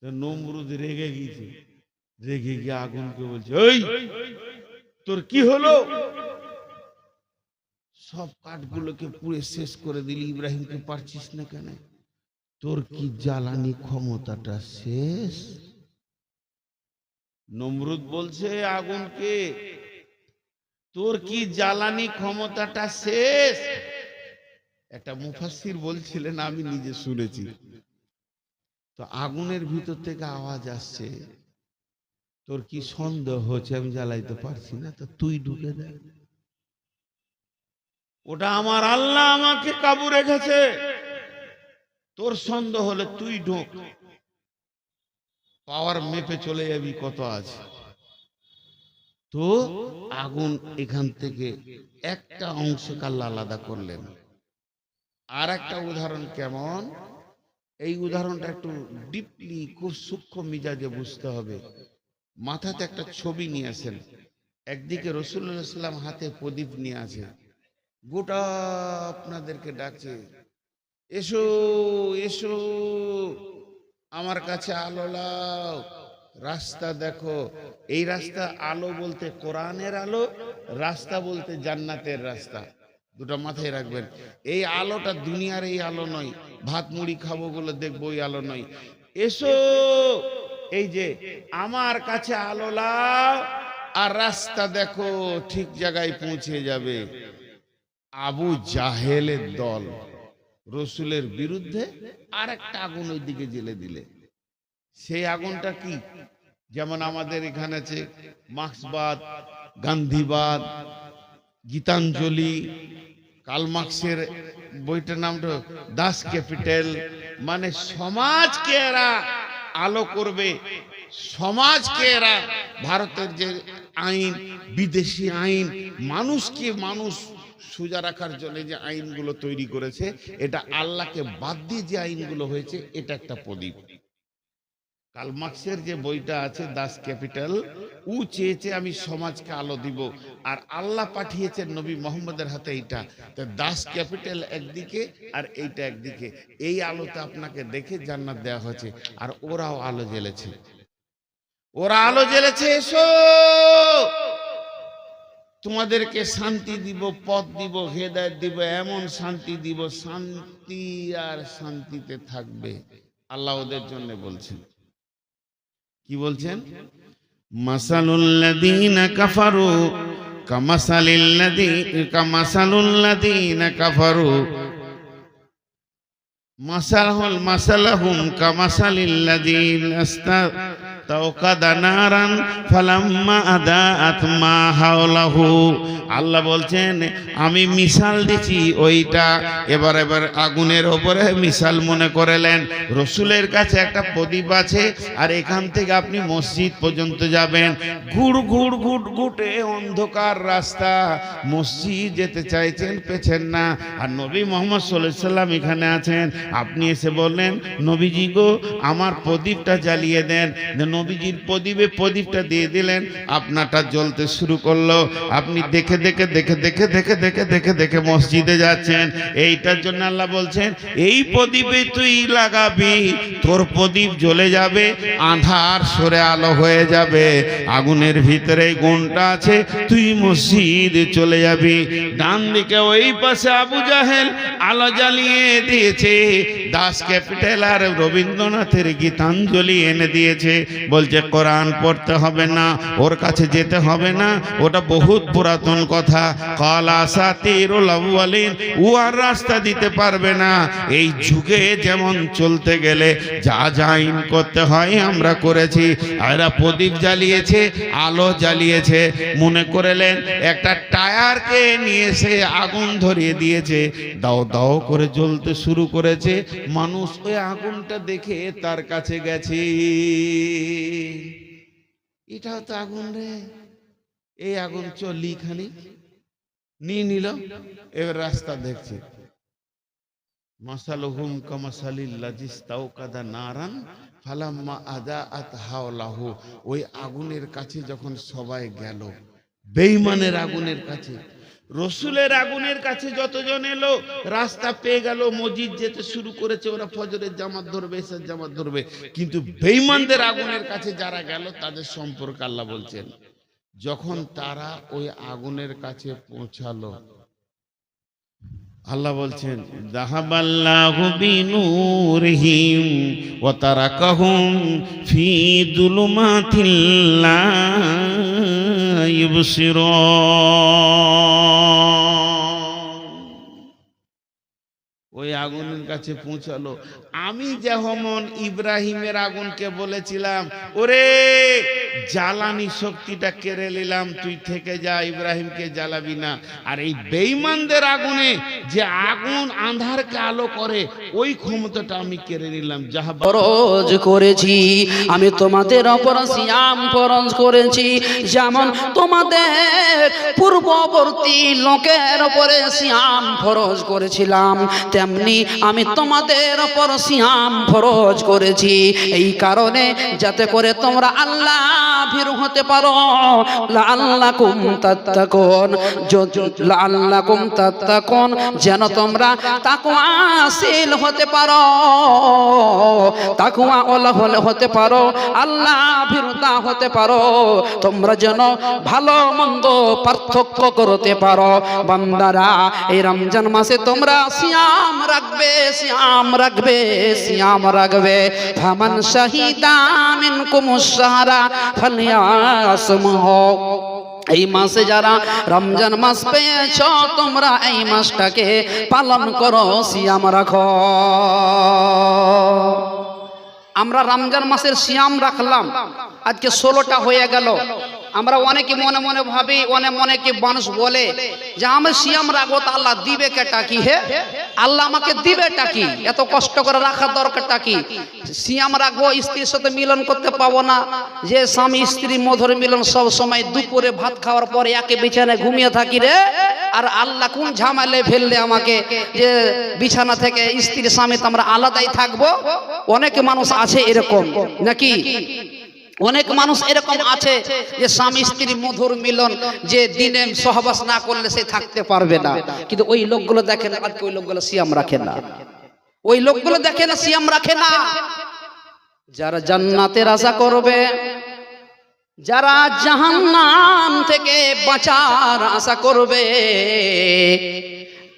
নমরুদ রেগে গিয়েছে, রেগে গিয়ে আগুনকে বলছে, ওই তোর কি হলো? সব কাঠগুলোকে পুড়ে শেষ করে দিলি, ইব্রাহিমকে পারছিস না কেন? তোর কি জ্বালানি ক্ষমতাটা শেষ? নমরুদ বলছে আগুনকে, তোর কি জ্বালানি ক্ষমতাটা শেষ? একটা মুফাসসির বলছিলেন, আমি নিজে শুনেছি, তো আগুনের ভিতর থেকে আওয়াজ আসছে, তোর কি সন্দেহ হচ্ছে আমি জ্বালাইতে পারছি না, তো তুই ঢুকে দেখ। ওটা আমার আল্লাহ আমাকে কাবু রেখেছে, তোর সন্দেহ হলে তুই ঢোক, পাওয়ার মেপে চলে যাবি কত আছে। তো আগুন এখান থেকে একটা অংশকে আল্লাহ আলাদা করলেন। আর একটা উদাহরণ কেমন, এই উদাহরণটা একটু ডিপলি খুব সূক্ষ্ম মিজাজে বুঝতে হবে। মাথাতে একটা ছবি নিয়ে আসেন, একদিকে রাসূলুল্লাহ সাল্লাম হাতে প্রদীপ নিয়ে আছে, গোটা আপনাদেরকে ডাকছে, এসো এসো আমার কাছে আলো লাও, রাস্তা দেখো। এই রাস্তা, আলো বলতে কোরআনের আলো, রাস্তা বলতে জান্নাতের রাস্তা, দুটো মাথায় রাখবেন। এই আলোটা দুনিয়ার এই আলো নয়, ভাত মুড়ি খাবো বলে দেখবো ওই আলো নয়। এসো, এই যে আমার কাছে আলো লাও আর রাস্তা দেখো, ঠিক জায়গায় পৌঁছে যাবে। আবু জাহেলের দল রসুলের বিরুদ্ধে আর একটা আগুন ওই দিকে জেলে দিলে। সেই আগুনটা কি? যেমন আমাদের এখানে আছে মার্ক্সবাদ, গান্ধীবাদ, গীতাঞ্জলি, কার্ল মার্ক্সের বইটার নামটা দাস ক্যাপিটাল। মানে সমাজকে এরা আলো করবে, সমাজকে এরা, ভারতের যে আইন, বিদেশি আইন, মানুষকে মানুষ সোজা রাখার জন্য যে আইনগুলো তৈরি করেছে, এটা আল্লাহকে বাদ দিয়ে যে আইনগুলো হয়েছে, এটা একটা প্রদীপ। কার্ল মার্ক্সের যে বইটা আছে দাস ক্যাপিটাল, ও চেয়েছে আমি সমাজকে আলো দিব, আর আল্লাহ পাঠিয়েছেন নবী মোহাম্মদের হাতে এইটা। তো দাস ক্যাপিটাল একদিকে আর এইটা একদিকে, এই আলোতে আপনাকে দেখে জান্নাত দেওয়া হয়েছে। আর ওরাও আলো জ্বেলেছে, ওরা আলো জ্বেলেছে, এসো তোমাদেরকে শান্তি দিব, পথ দিব, হেদায়েত দিব, এমন শান্তি দিব, শান্তি আর শান্তিতে থাকবে। আল্লাহ ওদের জন্য বলছেন, কি বলছেন? মাসালুল্লাযীনা কাফারু কামাসালুল্লাযীনা কাফারু মাসালাহুম কামাসালিল্লাযীনা তাওকাদা নারান ফালাম্মা আদাআত মা হাওলাহু। আল্লাহ বলছেন আমি মিসাল দিছি ওইটা, এবার আগুনের ওপরে মিসাল মনে করেলেন। রসুলের কাছে একটা প্রদীপ আছে, আর এখান থেকে আপনি মসজিদ পর্যন্ত যাবেন, ঘুটে অন্ধকার রাস্তা, মসজিদ যেতে চাইছেন পেছেন না, আর নবী মুহাম্মদ সাল্লাল্লাহু আলাইহি সাল্লাম এখানে আছেন। আপনি এসে বললেন নবীজি গো আমার প্রদীপটা জ্বালিয়ে দেন, নবীজির প্রদীপটা দিয়ে দিলেন, আপনারটা জ্বলতে শুরু করলো। আপনি দেখে দেখে মসজিদে যাচ্ছেন। এইটার জন্য আল্লাহ বলছেন এই প্রদীপে তুই লাগাবি, তোর প্রদীপ জ্বলে যাবে, আঁধার সরে আলো হয়ে যাবে। আগুনের ভিতরে গুণটা আছে, তুই মসজিদে চলে যাবি। ডান দিকে ওই পাশে আবু জাহেল আলো জ্বালিয়ে দিয়েছে, দাস ক্যাপিটাল আর রবীন্দ্রনাথের গীতাঞ্জলি এনে দিয়েছে। বলছে কোরআন পড়তে হবে না, ওর কাছে যেতে হবে না, ওটা বহুত পুরাতন কথা, কালা আসাতিরুল আউয়ালিন, ও আর রাস্তা দিতে পারবে না। এই যুগে যেমন চলতে গেলে যা আইন করতে হয় আমরা করেছি। এরা প্রদীপ জ্বালিয়েছে, আলো জ্বালিয়েছে, মনে করলেন একটা টায়ারকে নিয়ে এসে আগুন ধরিয়ে দিয়েছে, দাও দাও করে জ্বলতে শুরু করেছে। মানুষ ওই আগুনটা দেখে তার কাছে গেছে, এটাও তো আগুন রে, এই আগুন চলি খানি নিয়ে নিল। এবার রাস্তা দেখছে, মাসালুহুম কামাসালিল্লাযী ইসতাওকাদা নারান ফালাম্মা আদাআত হাওলাহু। ওই আগুনের কাছে যখন সবাই গেল, বেঈমানের আগুনের কাছে, রসুলের আগুনের কাছে যতজন এলো, রাস্তা পেয়ে গেল, মসজিদ যেতে শুরু করেছে, ওরা ফজরের জামাত ধরবে, এশার জামাত ধরবে। কিন্তু বেঈমানদের আগুনের কাছে যারা গেল, তাদের সম্পর্কে আল্লাহ বলছেন, যখন তারা ওই আগুনের কাছে পৌঁছালো, আল্লাহ বলছেন যাহাবাল্লাহু বিনূরিহিম ওয়া তারাকাহুম ফি যুলুমাতিল লা ইবসিরুন। ওই আগুনের কাছে পৌঁছালো। আমি যেমন ইব্রাহিমের আগুনকে বলেছিলাম, ওরে জ্বালানি শক্তিটা কেড়ে নিলাম, তুই থেকে যা, ইব্রাহিমকে জ্বালাবি না। আর এই বেঈমানদের আগুনে যে আগুন আন্ধারকে আলো করে, ওই ক্ষমতাটা আমি কেড়ে নিলাম। যাহা ফরজ করেছি আমি তোমাদের উপর সিয়াম ফরজ করেছি, যেমন তোমাদের পূর্ববর্তী লোকের উপরে সিয়াম ফরজ করেছিলাম, তেমনি আমি তোমাদের উপর সিয়াম ফরজ করেছি। এই কারণে যাতে করে তোমরা আল্লাহ ভীরু হতে পারো, লাআল্লাকুম তাত্তাকুন, লাআল্লাকুম তাত্তাকুন, যেন তোমরা তাকওয়াশীল হতে পারো, তাকওয়া ওয়ালা হতে পারো, আল্লাহ ভীরুতা হতে পারো, তোমরা যেন ভালো মন্দ পার্থক্য করতে পারো। বান্দারা, এই রমজান মাসে তোমরা সিয়াম রাখবে, সিয়াম রাখবে, সিয়াম রাখবে। ফামান শাহিদা মিনকুমুশ শাহরা ফালইয়াসমহু, এই মাসে যারা রমজান মাস পেয়েছ তোমরা এই মাসটাকে পালন করো, সিয়াম রাখো। আমরা রমজান মাসের সিয়াম রাখলাম, আজকে 16টা হয়ে গেল। আমরা অনেকে মনে মনে ভাবি, অনেকে মানুষ বলে যে আমি সিয়াম রাখবো তো আল্লাহ দিবে কেটা কি? হে, আল্লাহ আমাকে দিবেটা কি? এত কষ্ট করে রাখার দরকারটা কি? সিয়াম রাখবো, স্ত্রীর সাথে মিলন করতে পাবো না, যে স্বামী স্ত্রী মধুর মিলন সব সময় দুপুরে ভাত খাওয়ার পরে একে বিছানায় ঘুমিয়ে থাকি রে, আর আল্লাহ কোন ঝামেলে ফেললে আমাকে যে বিছানা থেকে স্ত্রী স্বামী তো আমরা আলাদাই থাকবো? অনেক মানুষ আছে এরকম নাকি? অনেক মানুষ এরকম আছে যে স্বামী স্ত্রী মধুর মিলন যে দিনে সহবাস না করলে সে থাকতে পারবে না, কিন্তু ওই লোকগুলো দেখেন আজকে ওই লোকগুলো সিয়াম রাখে না, ওই লোকগুলো দেখে না সিয়াম রাখে না। যারা জান্নাতের আশা করবে, যারা জাহান্নাম থেকে বাঁচার আশা করবে,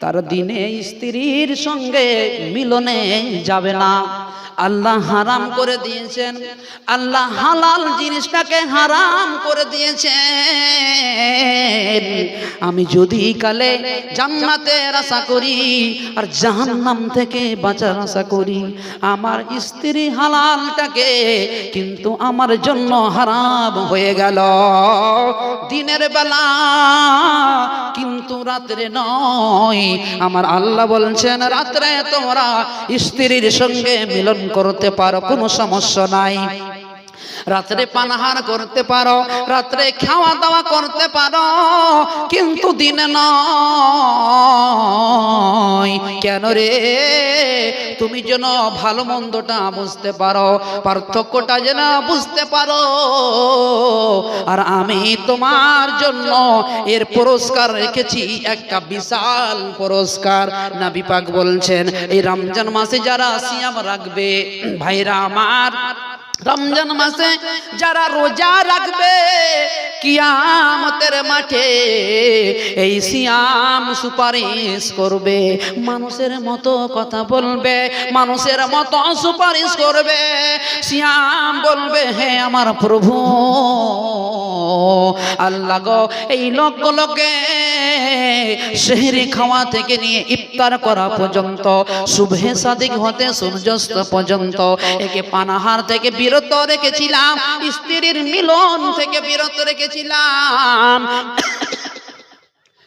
তারা দিনে স্ত্রীর সঙ্গে মিলনে যাবে না। আল্লাহ হারাম করে দিয়েছেন, আল্লাহ হালাল জিনিসটাকে হারাম করে দিয়েছেন। আমি যদি কালে জান্নাতের আশা করি আর জাহান্নাম থেকে বাঁচার আশা করি, আমার স্ত্রী হালালটাকে কিন্তু আমার জন্য হারাম হয়ে গেল। দিনের বেলা কিন্তু রাত্রে নয়। আমার আল্লাহ বলছেন রাত্রে তোমরা স্ত্রীর সঙ্গে মিলন করতে পারো, কোনো সমস্যা নাই। রাত্রে পানাহার করতে পারো, রাত্রে খাওয়া দাওয়া করতে পারো, কিন্তু দিনে নয়। কেন রে? তুমি যেন ভালো মন্দটা বুঝতে পারো, পার্থক্যটা যেন বুঝতে পারো। আর আমি তোমার জন্য এর পুরস্কার রেখেছি, একটা বিশাল পুরস্কার। নবী পাক বলছেন এই রমজান মাসে যারা সিয়াম রাখবে, ভাইরা আমার, রমজান মাসে যারা রোজা রাখবে, কিয়ামতের মাঠে এই সিয়াম সুপারিশ করবে, মানুষের মতো কথা বলবে, মানুষের মতো সুপারিশ করবে। সিয়াম বলবে, হে আমার প্রভু আল্লাহ গো, এই লোকগুলোকে সেহরি খাওয়া থেকে নিয়ে ইফতার করা পর্যন্ত, সুবহে সাদিক হতে সূর্যাস্ত পর্যন্ত একে পানাহার থেকে বিরত রেখেছিলাম, স্ত্রীর মিলন থেকে বিরত রেখেছিলাম,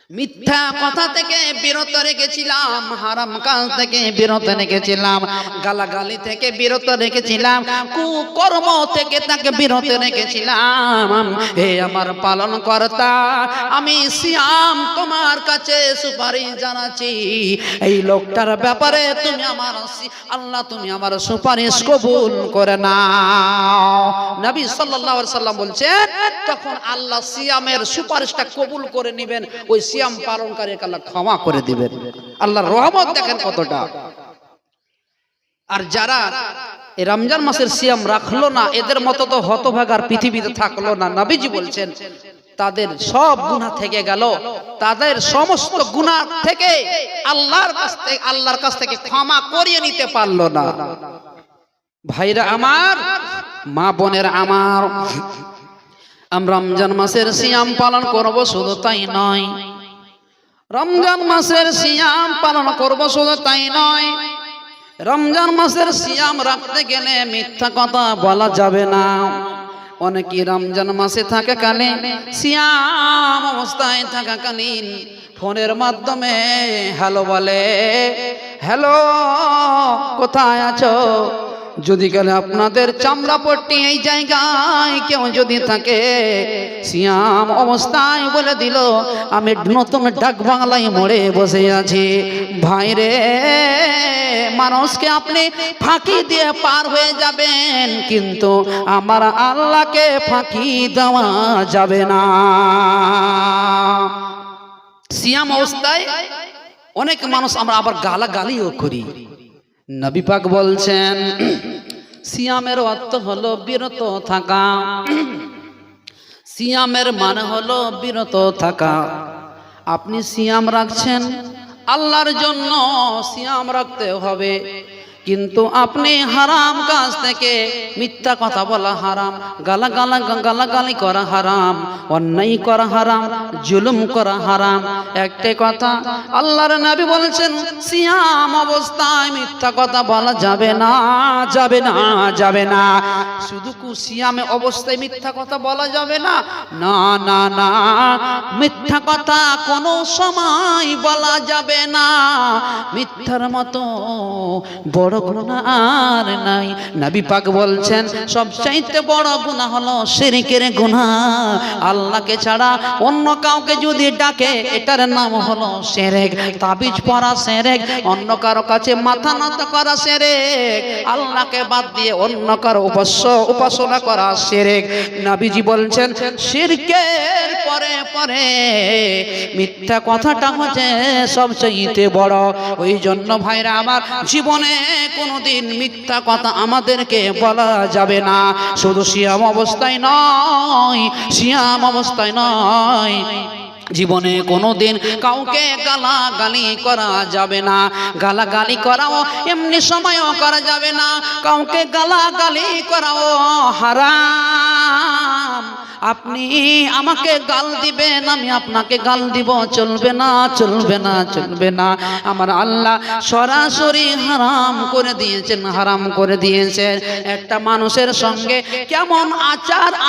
মিথ্যা কথা থেকে বিরত রেখেছিলাম, হারাম কাজ থেকে বিরত রেখেছিলাম, গালাগালি থেকে বিরত রেখেছিলাম, কুকর্ম থেকে তাকে বিরত রেখেছিলাম। হে আমার পালন কর্তা, আমি সিয়াম তোমার কাছে সুপারিশ জানাচ্ছি, এই লোকটার ব্যাপারে তুমি আমার আল্লাহ তুমি আমার সুপারিশ কবুল করে নাও। নবী সাল্লাল্লাহু আলাইহি সাল্লাম বলছেন তখন আল্লাহ সিয়ামের সুপারিশটা কবুল করে নেবেন, ওই সিয়াম পালনকারীকে আল্লাহ ক্ষমা করে দিবেন। আল্লাহর রহমত দেখেন কতটা। আর যারা এই রমজান মাসের সিয়াম রাখলো না, এদের মতো তো হতভাগার পৃথিবীতে থাকলো না। নবীজি বলছেন তাদের সব গুনাহ থেকে গেল, তাদের সমস্ত গুনাহ থেকে আল্লাহর কাছ থেকে ক্ষমা করিয়ে নিতে পারলো না। ভাইরা আমার, মা বোনের আমার, আমরা রমজান মাসের সিয়াম পালন করব, শুধু তাই নয়, রমজান মাসের সিয়াম পালন করব, শুধু তাই নয়, রমজান মাসের সিয়াম রাখতে গেলে মিথ্যা কথা বলা যাবে না। অনেকে রমজান মাসে থাকাকালে, সিয়াম অবস্থায় থাকাকালীন ফোনের মাধ্যমে হ্যালো বলে, হ্যালো কোথায় আছো? যদি গেলে আপনাদের চামড়াপট্টি এই জায়গায় কেউ যদি থাকে, সিয়াম অবস্থায় বলে দিল আমি নতুন ডাক বাংলায় মোড়ে বসে আছি। ভাইরে, মানুষকে আপনি ফাঁকি দিয়ে পার হয়ে যাবেন, কিন্তু আমার আল্লাহকে ফাঁকি দেওয়া যাবে না। সিয়াম অবস্থায় অনেক মানুষ আমরা আবার গালাগালিও করি। নবী পাক বলছেন সিয়ামের অর্থ হলো বিরত থাকা। সিয়ামের মানে হলো বিরত থাকা। আপনি সিয়াম রাখছেন, আল্লাহর জন্য সিয়াম রাখতে হবে, কিন্তু আপনি হারাম কাজ থেকে, মিথ্যা কথা বলা হারাম, গালাগালি করা হারাম, অন্যায় করা হারাম, জুলুম করা হারাম। একটাই কথা, আল্লাহর নবী বলেছেন সিয়াম অবস্থায় মিথ্যা কথা বলা যাবে না, যাবে না, যাবে না। শুধু সিয়ামে অবস্থায় মিথ্যা কথা বলা যাবে না, না না না, মিথ্যা কথা কোনো সময় বলা যাবে না। মিথ্যার মতো বড় গুনাহ আর নাই। নবী পাক বলছেন সবচাইতে বড় গুনাহ হলো শিরকের গুনাহ। আল্লাহকে ছাড়া অন্য কাউকে যদি ডাকে, এটার নাম হলো শিরক। তাবিজ পরা শিরক, অন্য কারো কাছে মাথা নত করা শিরক, আল্লাহকে বাদ দিয়ে অন্য কারো উপাসনা করা শিরক। নবীজি বলছেন শিরকের পরে পরে মিথ্যা কথাটা হচ্ছে সবচাইতে বড়। ওই জন্য ভাইরা আমার, জীবনে কোনোদিন মিথ্যা কথা আমাদেরকে বলা যাবে না। শুধু সিয়াম অবস্থায় নয়, সিয়াম অবস্থায় নয়, জীবনে কোনোদিন কাউকে গালাগালি করা যাবে না। গালাগালি করাও এমনি সময়ও করা যাবে না। কাউকে গালাগালি করাও হারাম। আপনি আমাকে গাল দিবেন, আমি আপনাকে গাল দিব, চলবে না, চলবে না, চলবে না। আমার আল্লাহ সরাসরি হারাম করে দিয়েছেন, হারাম করে দিয়েছেন। একটা মানুষের সঙ্গে কেমন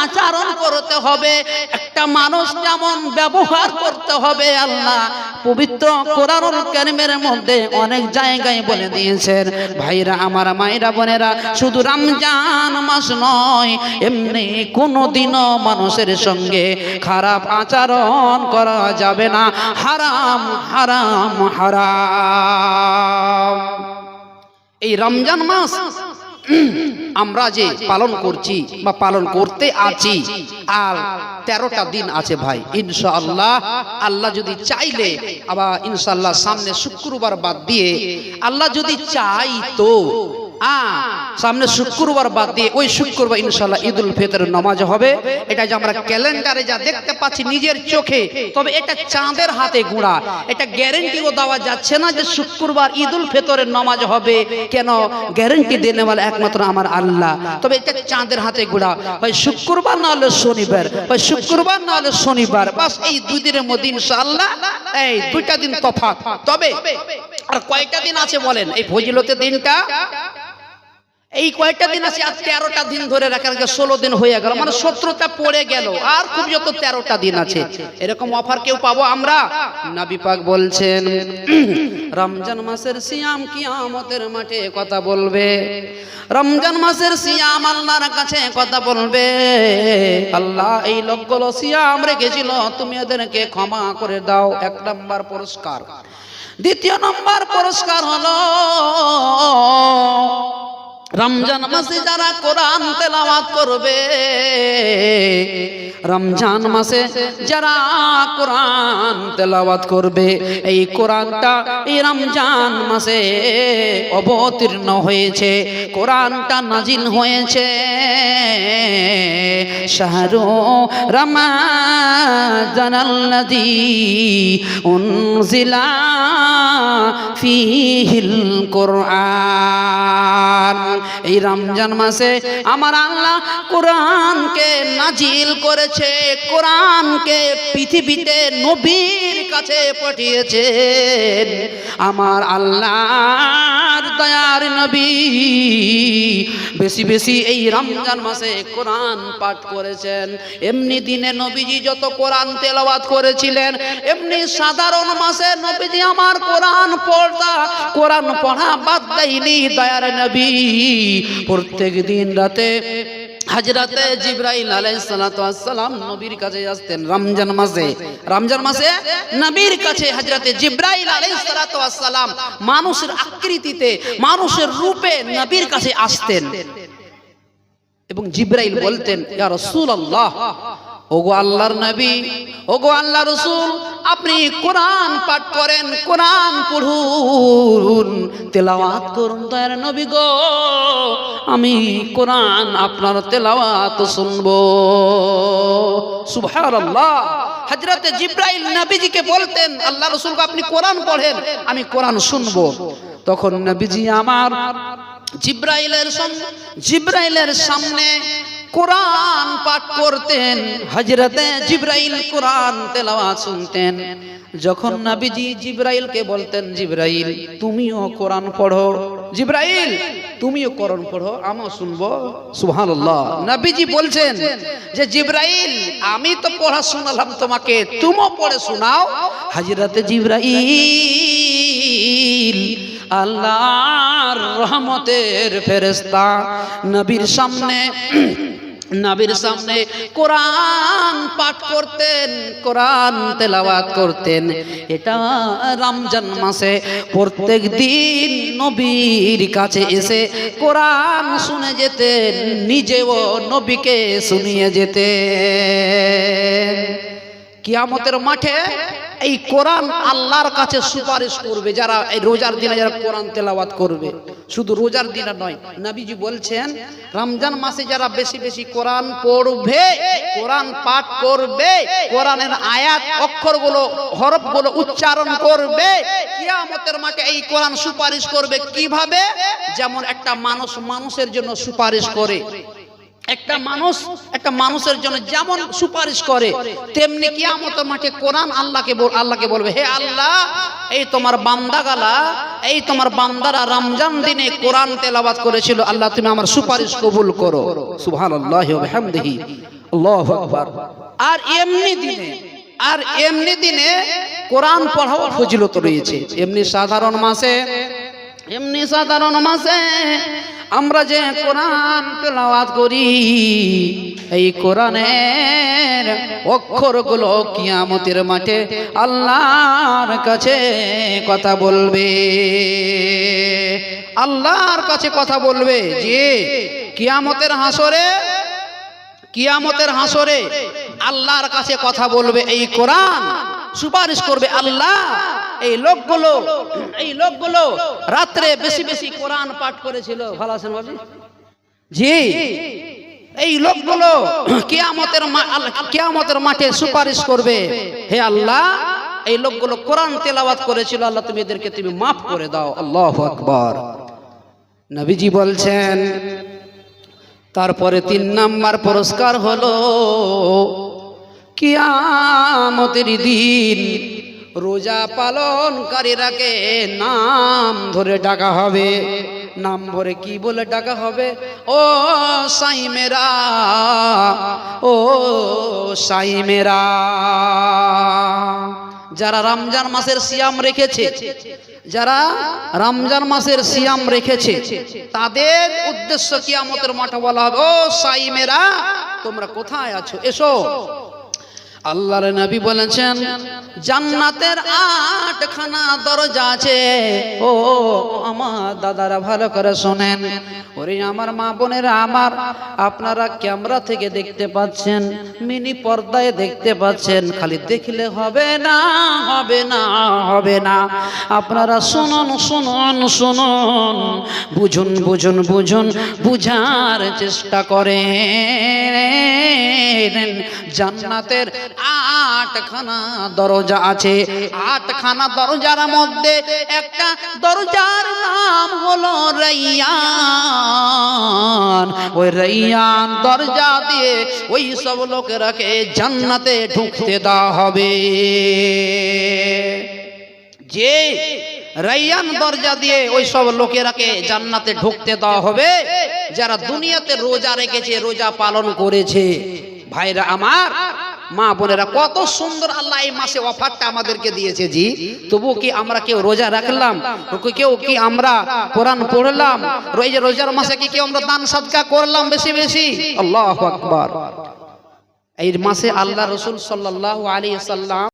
আচরণ করতে হবে, একটা মানুষ কেমন ব্যবহার করতে হবে, আল্লাহ পবিত্র কোরআনুল কারীমের মধ্যে অনেক জায়গায় বলে দিয়েছেন। ভাইরা আমার, মায়েরা বোনেরা, শুধু রমজান মাস নয়, এমনি কোনোদিনও মানুষের সঙ্গে খারাপ আচরণ করা যাবে না। হারাম, হারাম, হারাম। এই রমজান মাস আমরা যে পালন করছি বা পালন করতে আছি, আর 13টা দিন আছে ভাই। ইনশাআল্লাহ, আল্লাহ যদি চাইলে, আবার ইনশাআল্লাহ সামনে শুক্রবার বাদ দিয়ে, আল্লাহ যদি চাইতো সামনে শুক্রবার বাদ দিয়ে ওই শুক্রবার ইনশাআল্লাহ ঈদুল ফিতরের নামাজ হবে। এটা যে আমরা ক্যালেন্ডারে যা দেখতে পাচ্ছি নিজের চোখে, তবে এটা চাঁদের হাতে গোড়া। এটা গ্যারেন্টিও দেওয়া যাচ্ছে না যে শুক্রবার ঈদুল ফিতরের নামাজ হবে। কেন? গ্যারেন্টি দেনেওয়ালা একমাত্র আমার আল্লাহ। তবে এটা চাঁদের হাতে গোড়া। হয় শুক্রবার না হলে শনিবার, হয় শুক্রবার না হলে শনিবার, বাস এই দুই দিনের মধ্যে ইনশাআল্লাহ, এই 2টা দিন তফাৎ। তবে আর কয়টা দিন আছে বলেন? এই ফজিলতের দিনটা এই কয়েকটা দিন আছে, আর 13টা দিন ধরে রাখার 16 দিন হয়ে গেল, মানে 17টা পড়ে গেল, আর খুব যত 13টা দিন আছে। এরকম অফার কেউ পাবো আমরা? নবী পাক বলছেন রমজান মাসের সিয়াম কিয়ামতের মাঠে কথা বলবে। রমজান মাসের সিয়াম আল্লাহর কাছে কথা বলবে, আল্লাহ এই লোকগুলো সিয়াম রেখেছিল, তুমি এদেরকে ক্ষমা করে দাও। 1 নম্বর পুরস্কার। দ্বিতীয় নম্বর পুরস্কার হলো রমজান মাসে যারা কোরআন তেলাওয়াত করবে, রমজান মাসে যারা কোরআন তেলাওয়াত করবে, এই কোরআনটা এই রমজান মাসে অবতীর্ণ হয়েছে, কোরআনটা নাজিল হয়েছে। শাহরু রমাদানাল্লাযী উনজিলা ফীহিল কোরআন। এই রমজান মাসে আমার আল্লাহ কোরআনকে নাজিল করেছে। কোরআনকে পৃথিবীতে নবীর কাছে পাঠিয়েছেন। আমার আল্লাহর দয়ার নবী বেশি বেশি এই রমজান মাসে কোরআন পাঠ করেছেন। এমনি দিনে নবীজি যত কোরআন তেলাওয়াত করেছিলেন, এমনি সাধারণ মাসে নবীজি আমার কোরআন পড়া বাদ দেয়নি। দয়ার নবী প্রত্যেক দিন রাতে হযরতে জিবরাইল আলাইহিস সালাতু ওয়াস সালাম নবীর কাছে আসতেন। রমজান মাসে নবীর কাছে হযরতে জিবরাইল আলাইহিস সালাতু ওয়াস সালাম মানুষের আকৃতিতে, মানুষের রূপে নবীর কাছে আসতেন এবং জিবরাইল বলতেন, ইয়া রাসূলুল্লাহ, ওগো আল্লাহর নবী, ওগো আল্লাহর রাসূল, আপনি কোরআন পাঠ করেন, কোরআন পড়ুন, তেলাওয়াত করুন। দয়ার নবী গো, আমি কোরআন আপনার তেলাওয়াত শুনবো। সুবহানাল্লাহ। হযরতে জিবরাইল নবীজিকে বলতেন, আল্লাহর রাসূল আপনি কোরআন পড়েন, আমি কোরআন শুনবো। তখন নবীজি আমার জিবরাইলের সামনে কোরআন পাঠ করতেন। হযরতে জিবরাইল কোরআন তেলাওয়াত শুনতেন। যখন নবীজি জিবরাইলকে বলতেন, জিবরাইল তুমিও কোরআন পড়ো, জিবরাইল তুমিও কোরআন পড়ো, আমিও শুনবো। সুবহানাল্লাহ। নবীজি বলছেন যে জিবরাইল আমি তো পড়া শোনালাম তোমাকে, তুমিও পড়ে শোনাও। হযরতে জিবরাইল আল্লাহর রহমতের ফেরেশতা নবীর সামনে কোরআন পাঠ করতেন, কোরআন তেলাওয়াত করতেন। এটা রমজান মাসে প্রত্যেক দিন নবীর কাছে এসে কোরআন শুনে যেতেন, নিজেও নবীকে শুনিয়ে যেতেন। কিয়ামতের মাঠে এই কোরআন আল্লাহর কাছে সুপারিশ করবে যারা এই রোজার দিনে যারা কোরআন তেলাওয়াত করবে। শুধু রোজার দিনে নয়, নবীজি বলছেন রমজান মাসে যারা বেশি বেশি কোরআন পড়বে, কোরআন পাঠ করবে, কোরআনের আয়াত অক্ষরগুলো হরফগুলো উচ্চারণ করবে, কিয়ামতের মাঠে এই কোরআন সুপারিশ করবে। কিভাবে? যেমন একটা মানুষের জন্য সুপারিশ করে, একটা মানুষের জন্য যেমন সুপারিশ করে, তেমনি কিয়ামতের মাঠে কোরআন আল্লাহকে বলবে, হে আল্লাহ, এই তোমার বান্দারা রমজান দিনে কোরআন তেলাওয়াত করেছিল, আল্লাহ তুমি আমার সুপারিশ কবুল করো। সুবহানাল্লাহি ওয়া বিহামদিহি, আল্লাহু আকবার। আর এমনি দিনে কোরআন পড়াও ফজিলত রয়েছে। এমনি সাধারণ মাসে আমরা যে কোরআন তেলাওয়াত করি, এই কোরআনের অক্ষরগুলো কিয়ামতের মাঠে আল্লাহর কাছে কথা বলবে, আল্লাহর কাছে কথা বলবে। যে কিয়ামতের হাসরে আল্লাহর কাছে কথা বলবে, এই কোরআন সুপারিশ করবে, আল্লাহ এই লোকগুলো রাত্রে বেশি বেশি কোরআন পাঠ করেছিল। ভালো আছেন বাবু? জি, এই লোকগুলো কিয়ামতের মাঠে সুপারিশ করবে, হে আল্লাহ এই লোকগুলো কোরআন তেলাওয়াত করেছিল, আল্লাহ তুমি এদেরকে তুমি মাফ করে দাও। আল্লাহু আকবার। নবীজি বলছেন তারপরে 3 নাম্বার পুরস্কার হলো কিয়ামতের দিন রোজা পালনকারীরাকে নাম ধরে ডাকা হবে। নাম ধরে কি বলে ডাকা হবে? ও সাইমেরা, ও সাইমেরা। যারা রমজান মাসের সিয়াম রেখেছে, তাদের উদ্দেশ্য কিয়ামতের মাঠে বলা হবে, ও সাইমেরা তোমরা কোথায় আছো, এসো। আল্লাহর নবী বলেছেন জান্নাতের 8খানা দরজা আছে। ও আমার দাদারা ভালো করে শোনেন, ওরে আমার মা বোনেরা আমার, আপনারা ক্যামেরা থেকে দেখতে পাচ্ছেন, মিনি পর্দায় দেখতে পাচ্ছেন, খালি দেখলে হবে না, আপনারা শুনুন, বুঝুন, বুঝার চেষ্টা করেন। জান্নাতের 8খানা দরজা আছে। 8খানা দরজার মধ্যে একটা দরজার নাম হলো রাইয়ান। রাইয়ান, ওই রাইয়ান দরজা দিয়ে ওই সব লোকেরাকে জান্নাতে ঢুকতে দেওয়া হবে। যে রাইয়ান দরজা দিয়ে ওই সব লোকেরাকে জান্নাতে ঢুকতে দেওয়া হবে যারা দুনিয়াতে রোজা রেখেছে, রোজা পালন করেছে। ভাইরা আমার, মা বোনেরা, কত সুন্দর আল্লাহ এই মাসে অফারটা আমাদেরকে দিয়েছে জি। তবু কি আমরা কেউ রোজা রাখলাম? কেউ কি আমরা কোরআন পড়লাম? এই যে রোজার মাসে কি কেউ আমরা দান সাদকা করলাম বেশি বেশি? আল্লাহু আকবার। এই মাসে আল্লাহ রাসূল সাল্লাল্লাহু আলাইহি ওয়াসাল্লাম